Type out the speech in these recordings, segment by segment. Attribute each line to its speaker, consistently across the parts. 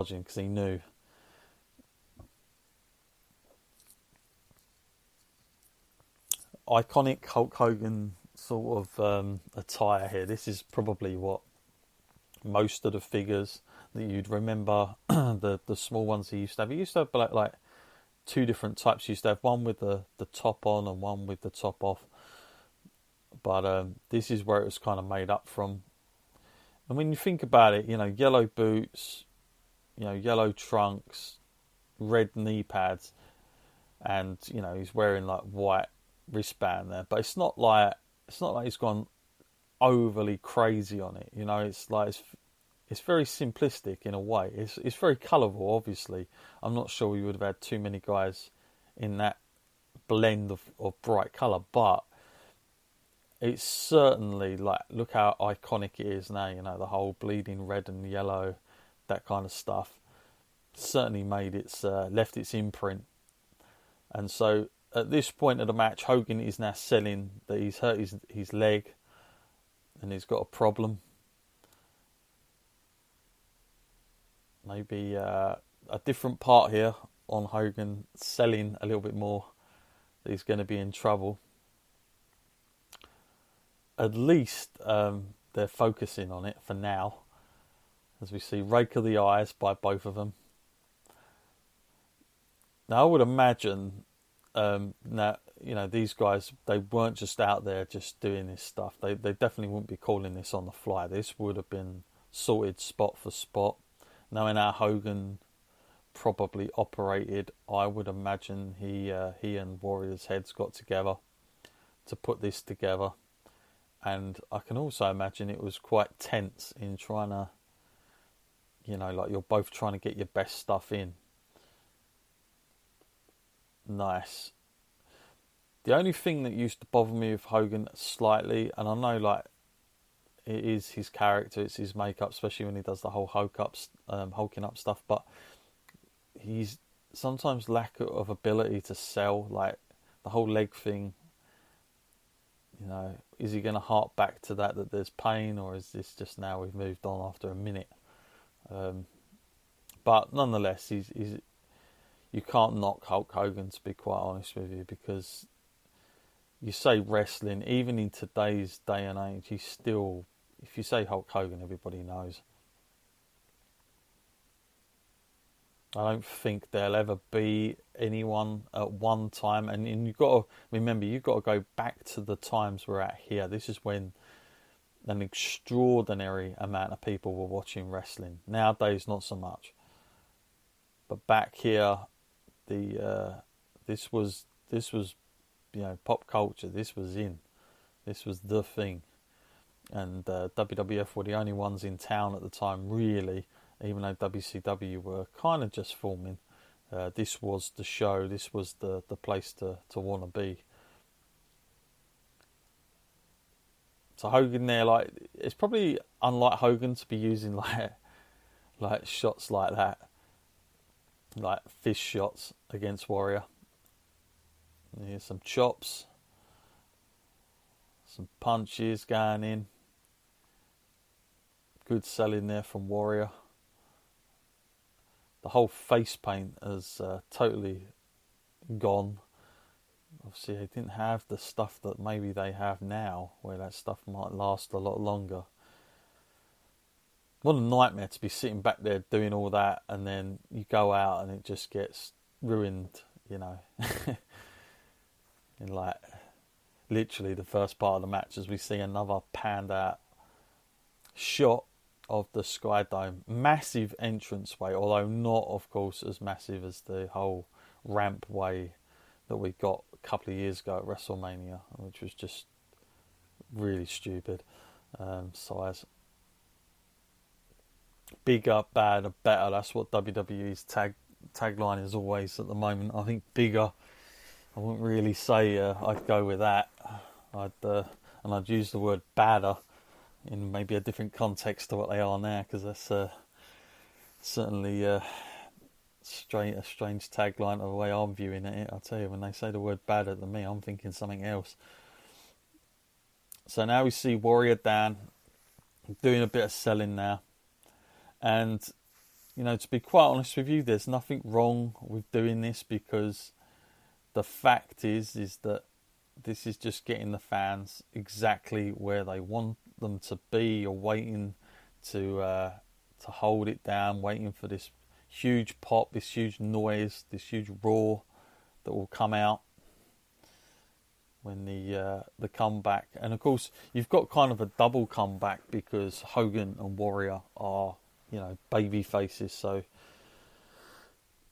Speaker 1: because he knew. Iconic Hulk Hogan sort of attire here. This is probably what most of the figures that you'd remember, the small ones he used to have. He used to have like two different types. He used to have one with the top on and one with the top off. But this is where it was kind of made up from. And when you think about it, yellow boots, yellow trunks, red knee pads, and he's wearing like white wristband there. But it's not like he's gone overly crazy on it. It's very simplistic in a way. It's very colourful. Obviously, I'm not sure we would have had too many guys in that blend of bright colour, but it's certainly like, look how iconic it is now. The whole bleeding red and yellow, that kind of stuff, certainly made left its imprint. And so at this point of the match, Hogan is now selling that he's hurt his leg and he's got a problem. Maybe a different part here on Hogan selling a little bit more that he's going to be in trouble. At least they're focusing on it for now, as we see rake of the eyes by both of them. Now I would imagine that these guys, they weren't just out there just doing this stuff. They definitely wouldn't be calling this on the fly. This would have been sorted spot for spot. Knowing how Hogan probably operated, I would imagine he and Warrior's heads got together to put this together. And I can also imagine it was quite tense in trying to, like you're both trying to get your best stuff in. Nice. The only thing that used to bother me with Hogan slightly, and I know like it is his character, it's his makeup, especially when he does the whole hulking up stuff, but he's sometimes lack of ability to sell, like the whole leg thing. Is he going to hark back to that there's pain, or is this just now we've moved on after a minute? But nonetheless, he's you can't knock Hulk Hogan, to be quite honest with you, because you say wrestling, even in today's day and age, he's still, if you say Hulk Hogan, everybody knows. I don't think there'll ever be anyone at one time, and you've got to remember, you've got to go back to the times we're at here. This is when an extraordinary amount of people were watching wrestling. Nowadays, not so much. But back here, this was pop culture. This was the thing, and WWF were the only ones in town at the time, really. Even though WCW were kind of just forming, this was the show. This was the place to want to be. So Hogan there, like, it's probably unlike Hogan to be using like shots like that, like fist shots against Warrior. And here's some chops, some punches going in. Good selling there from Warrior. The whole face paint has totally gone. Obviously, they didn't have the stuff that maybe they have now, where that stuff might last a lot longer. What a nightmare to be sitting back there doing all that, and then you go out and it just gets ruined, in like literally the first part of the match, as we see another panned out shot of the Sky Dome. Massive entranceway, although not, of course, as massive as the whole rampway that we got a couple of years ago at WrestleMania, which was just really stupid size. Bigger, badder, better. That's what WWE's tagline is always at the moment. I think bigger. I wouldn't really say I'd go with that. I'd use the word badder in maybe a different context to what they are now, because that's certainly a strange tagline of the way I'm viewing it. I'll tell you, when they say the word badder to me, I'm thinking something else. So now we see Warrior down, doing a bit of selling now, and to be quite honest with you, there's nothing wrong with doing this, because the fact is that this is just getting the fans exactly where they want them to be. You're waiting to hold it down, waiting for this huge pop, this huge noise, this huge roar that will come out when the comeback. And of course, you've got kind of a double comeback, because Hogan and Warrior are, baby faces, so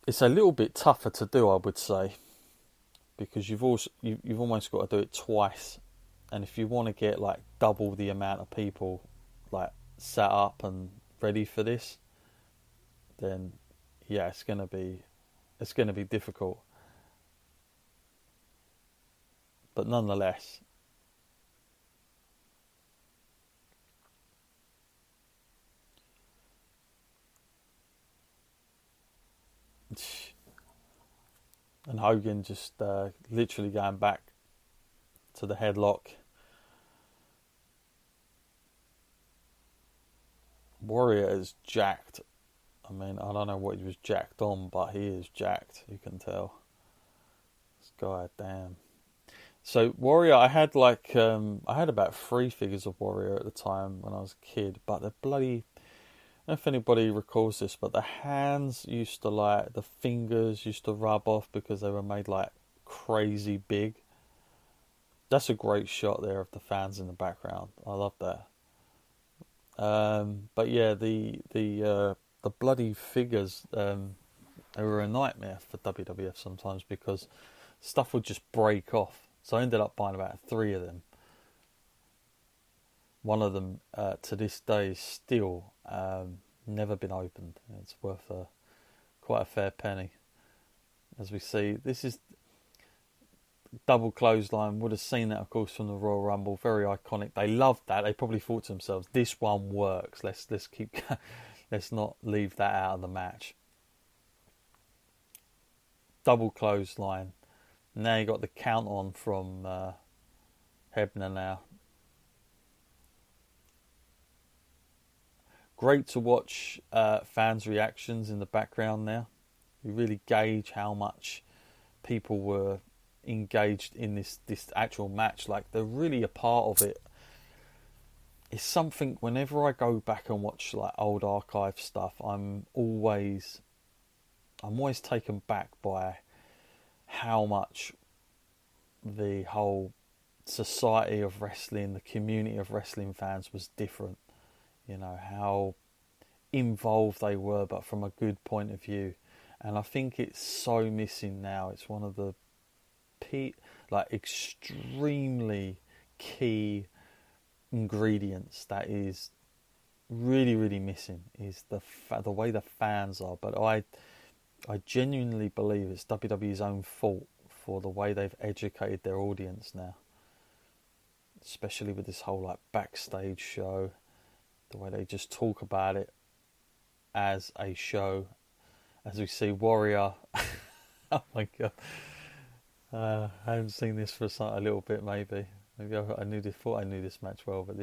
Speaker 1: it's a little bit tougher to do, I would say, because you've almost got to do it twice. And if you want to get like double the amount of people like set up and ready for this, then yeah, it's gonna be difficult. But nonetheless, and Hogan just literally going back to the headlock. Warrior is jacked. I mean, I don't know what he was jacked on, but he is jacked. You can tell. This guy, damn. So Warrior, I had about 3 figures of Warrior at the time when I was a kid, but the bloody, I don't know if anybody recalls this, but the hands used to the fingers used to rub off because they were made like crazy big. That's a great shot there of the fans in the background. I love that. But yeah, the bloody figures, they were a nightmare for WWF sometimes, because stuff would just break off. So I ended up buying about 3 of them. One of them, to this day, is still never been opened. It's worth quite a fair penny. As we see, this is double clothesline. Would have seen that, of course, from the Royal Rumble. Very iconic. They loved that. They probably thought to themselves, "This one works. Let's keep. Let's not leave that out of the match." Double clothesline. Now you got the count on from Hebner now. Great to watch fans' reactions in the background now. You really gauge how much people were engaged in this actual match. Like, they're really a part of it. It's something, whenever I go back and watch like old archive stuff, I'm always taken back by how much the whole society of wrestling, the community of wrestling fans was different. How involved they were, but from a good point of view. And I think it's so missing now. It's one of the extremely key ingredients that is really, really missing, is the way the fans are. But I genuinely believe it's WWE's own fault for the way they've educated their audience now, especially with this whole backstage show, the way they just talk about it as a show. As we see Warrior, oh my god, I haven't seen this for a little bit. Maybe thought I knew this match well, but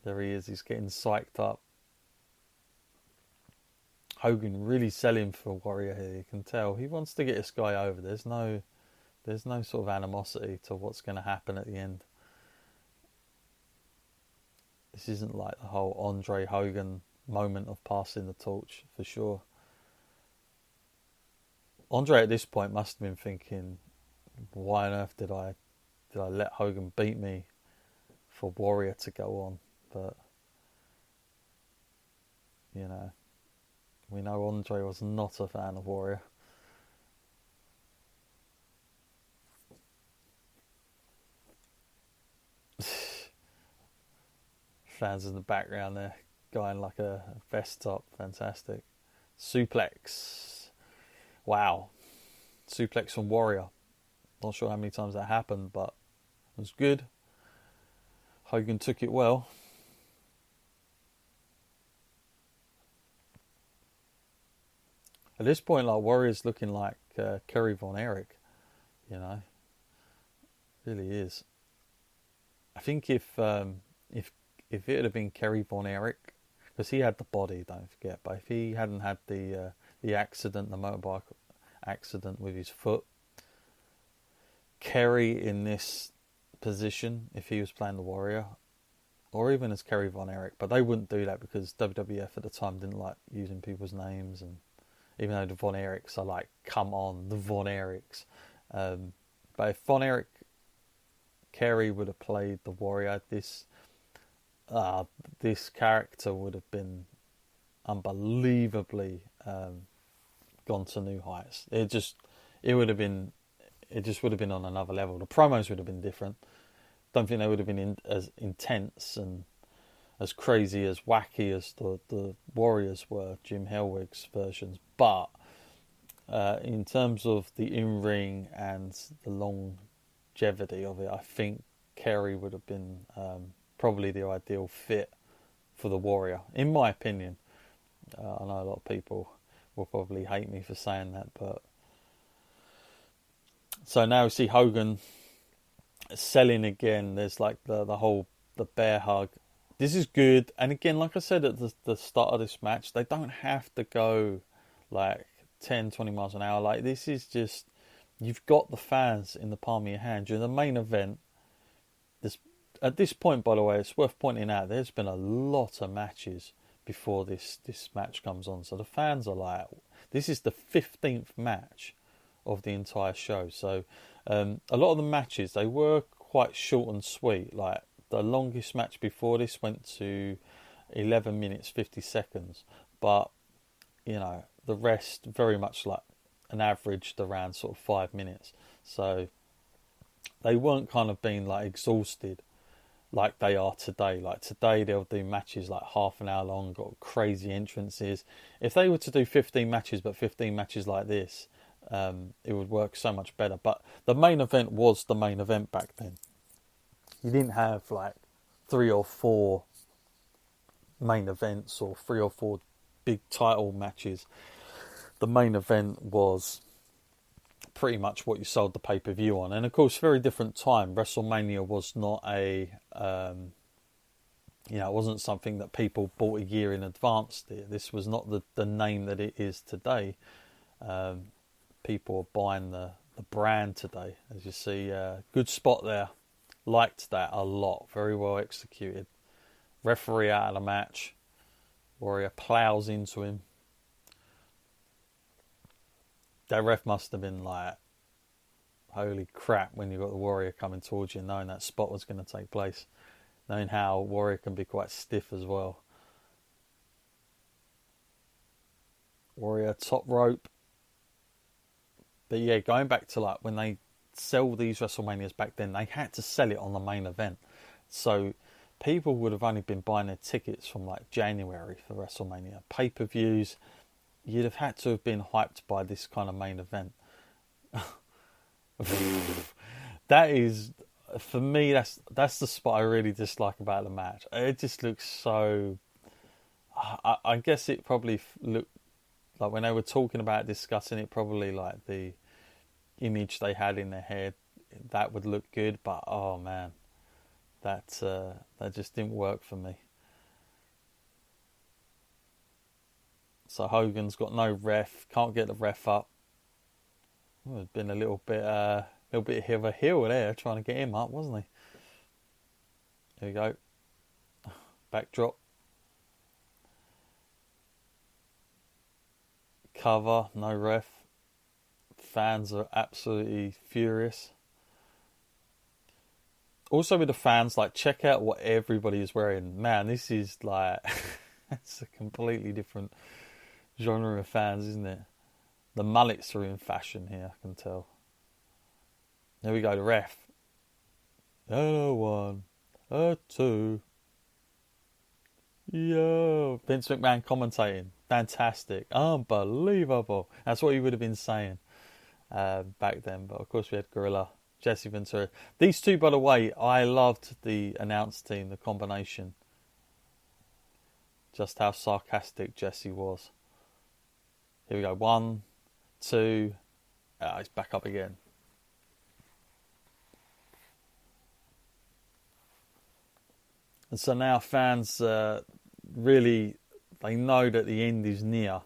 Speaker 1: there he is. He's getting psyched up. Hogan really selling for Warrior here. You can tell he wants to get this guy over. There's no sort of animosity to what's going to happen at the end. This isn't like the whole Andre Hogan moment of passing the torch, for sure. Andre at this point must have been thinking, why on earth did I let Hogan beat me for Warrior to go on? But we know Andre was not a fan of Warrior. Fans in the background there, going like a vest top. Fantastic. Suplex. Wow. Suplex from Warrior. Not sure how many times that happened, but it was good. Hogan took it well. At this point, Warrior's looking like Kerry Von Erich, really is. I think if it had been Kerry Von Erich, because he had the body, don't forget. But if he hadn't had the accident, the motorbike accident with his foot, Kerry in this position, if he was playing the Warrior, or even as Kerry Von Erich, but they wouldn't do that because WWF at the time didn't like using people's names, and even though the Von Erichs are like, come on, the Von Erichs. But if Von Erich Kerry would have played the Warrior, this character would have been unbelievably gone to new heights. It just would have been on another level. The promos would have been different. Don't think they would have been as intense and as crazy, as wacky as the Warriors were, Jim Hellwig's versions. But in terms of the in-ring and the longevity of it, I think Kerry would have been probably the ideal fit for the Warrior, in my opinion. I know a lot of people will probably hate me for saying that, but so now we see Hogan selling again. There's like the whole bear hug. This is good, and again, like I said at the start of this match, they don't have to go like 10, 20 miles an hour. Like, this is just, you've got the fans in the palm of your hand. During the main event, at this point, by the way, it's worth pointing out, there's been a lot of matches before this match comes on. So the fans are like, this is the 15th match of the entire show. So a lot of the matches, they were quite short and sweet. Like, the longest match before this went to 11 minutes 50 seconds, but you know, the rest very much like an averaged around sort of 5 minutes. So they weren't kind of being like exhausted like they are today. Like today they'll do matches like half an hour long, got crazy entrances. If they were to do 15 matches, but 15 matches like this, it would work so much better. But the main event was the main event back then. You didn't have like 3 or 4 main events or 3 or 4 big title matches. The main event was pretty much what you sold the pay-per-view on. And of course, very different time. WrestleMania was not it wasn't something that people bought a year in advance. This was not the name that it is today. People are buying the brand today. As you see, good spot there. Liked that a lot. Very well executed. Referee out of the match. Warrior plows into him. That ref must have been like, holy crap, when you got the Warrior coming towards you, knowing that spot was going to take place. Knowing how Warrior can be quite stiff as well. Warrior top rope. But yeah, going back to like when they sell these WrestleManias back then, they had to sell it on the main event. So people would have only been buying their tickets from like January for WrestleMania. Pay-per-views, you'd have had to have been hyped by this kind of main event. That is, for me, that's the spot I really dislike about the match. It just looks so... I guess it probably looked like when they were talking about discussing it, probably like the image they had in their head, that would look good, but oh man, that just didn't work for me. So Hogan's got no ref, can't get the ref up. It's been a little bit of a heel there, trying to get him up, wasn't he? There we go. Backdrop. Cover, no ref. Fans are absolutely furious. Also with the fans, like, check out what everybody is wearing. Man, this is like, it's a completely different genre of fans, isn't it? The mullets are in fashion here, I can tell. There we go, the ref. 1, 2. Yo, Vince McMahon commentating. Fantastic. Unbelievable. That's what he would have been saying back then. But of course we had Gorilla, Jesse Ventura. These two, by the way, I loved the announce team, the combination. Just how sarcastic Jesse was. Here we go. 1, 2. He's back up again. And so now fans really They know that the end is near.